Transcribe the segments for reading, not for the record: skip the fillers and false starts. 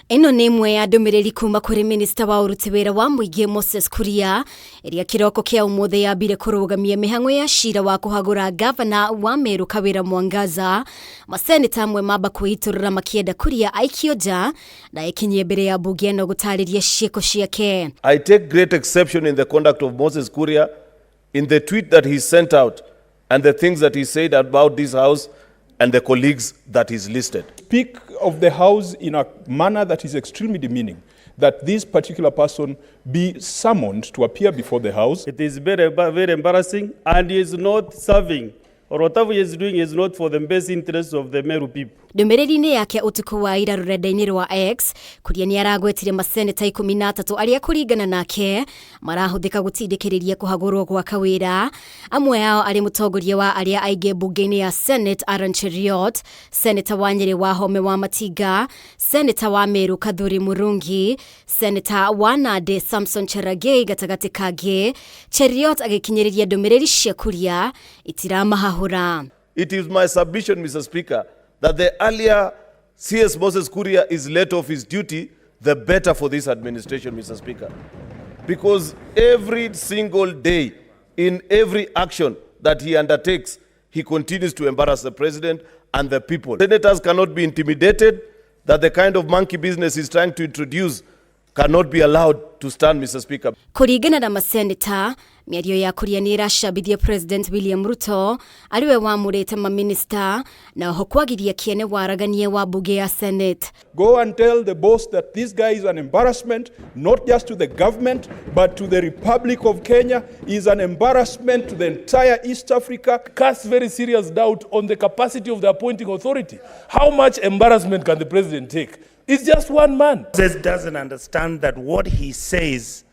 Ino ni imwe ya ndumiriri kuma kuri Minista wa URUTI WIRA wa MUINGI Moses Kuria iria kiroko kia umuthe yambire kurugamia mihango ya cira wa kuhagura gavana wa MERU KAWIRA Mwangaza. Maseneta amwe mamba kwiturura makienda Kuria AKIUGA na ikinyie mbere ya bunge no gutariria cieko ciake. I take great exception in the conduct of Moses Kuria in the tweet that he sent out and the things that he said about this house and the colleagues that he's listed. Speak of the house in a manner that is extremely demeaning, that this particular person be summoned to appear before the house. It is very embarrassing, and he is not serving, or whatever he is doing is not for the best interests of the MERU people. Ndumiriri-ini yake utuku wa ira RURENDAINI rwa X Kuria ni aragwetire maseneta 13 aria kuringana nake marahuthika gutindikiriria kuhagurwo gwa KAWIRA. Amwe ao ari mutongoria wa aria aige bunge-ini ya Senate Aaron Cheriot, Seneta wa Nyeri wa Home wa Matiga, Seneta wa Meru Kadhuri Murungi, Seneta wa Nade Samson Cherargei gatagati kage. Cheriot agikinyiriria ndumiriri cia Kuria itiramahahura. It is my submission, Mr. Speaker, that the earlier CS Moses Kuria is let off his duty, the better for this administration, Mr. Speaker. Because every single day, in every action that he undertakes, he continues to embarrass the president and the people. Senators cannot be intimidated, that the kind of monkey business he's trying to introduce cannot be allowed to stand, Mr. Speaker. Kuringana na maseneta, miario ya Kuria ni iracabithia President William Ruto ariwe wamurite MINISTA na hokwagiria kiene waraganie wa bunge ya Senate. Go and tell the boss that this guy is an embarrassment, not just to the government, but to the Republic of Kenya. He is an embarrassment to the entire East Africa. Casts very serious doubt on the capacity of the appointing authority. How much embarrassment can the president take? It's just one man. He doesn't understand that what he says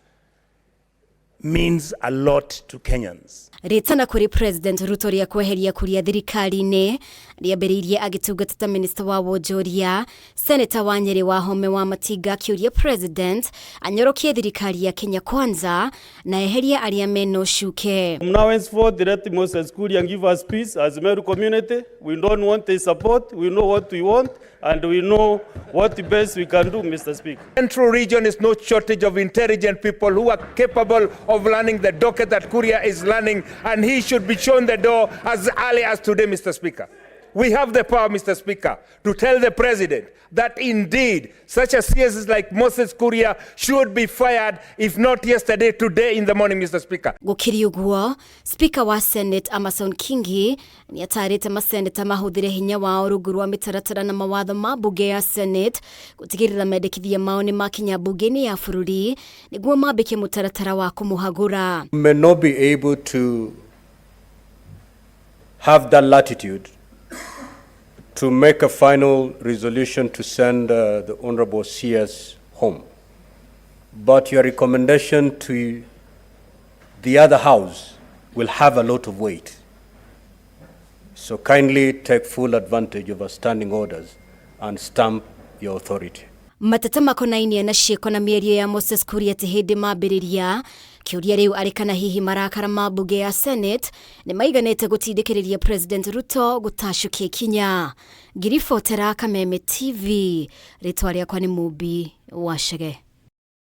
means a lot to Kenyans. Ritana kuri President Ruto ria kweheria Kuria thirikari-ini riambiriirie agitugatata Minister wa Wonjoria. Seneta wa Nyeri wa Home wa Matiga akiuria President anyorokie thirikari ya Kenya Kwanza na eheria aria meno shuke. Now henceforth, let Moses Kuria give us peace as a MERU community. We don't want his support. We know what we want and we know what the best we can do, Mr. Speaker. Central region is no shortage of intelligent people who are capable of learning the docket that Kuria is learning, and he should be shown the door as early as today, Mr. Speaker. We have the power, Mr. Speaker, to tell the president that indeed such a CS like Moses Kuria should be fired, if not yesterday, today in the morning, Mr. Speaker. Gukiri uguo, Speaker wa Senate Amason Kingi ni atarite maseneta mahuthire hinya wao rungu rwa mitaratara na mawatho ma bunge ya Senate gutigirira mendekithia maoni makinya bunge-ini ya bururi niguo mambike mutaratara wa kumuhagura. May not be able to have that latitude to make a final resolution to send the Honorable CS home. But your recommendation to the other house will have a lot of weight. So kindly take full advantage of our standing orders and stamp your authority. Matata makonainie na cieko na mĩario ya Moses Kuria ti hindi mambĩrĩria. Kiuria riu arikana hihi marakara ma bunge ya Senate ni maiganite gutindikiriria President Ruto gutashukia kinya. Ngiribotera Kameme TV, ritwa riakwa ni Mubi Wachege.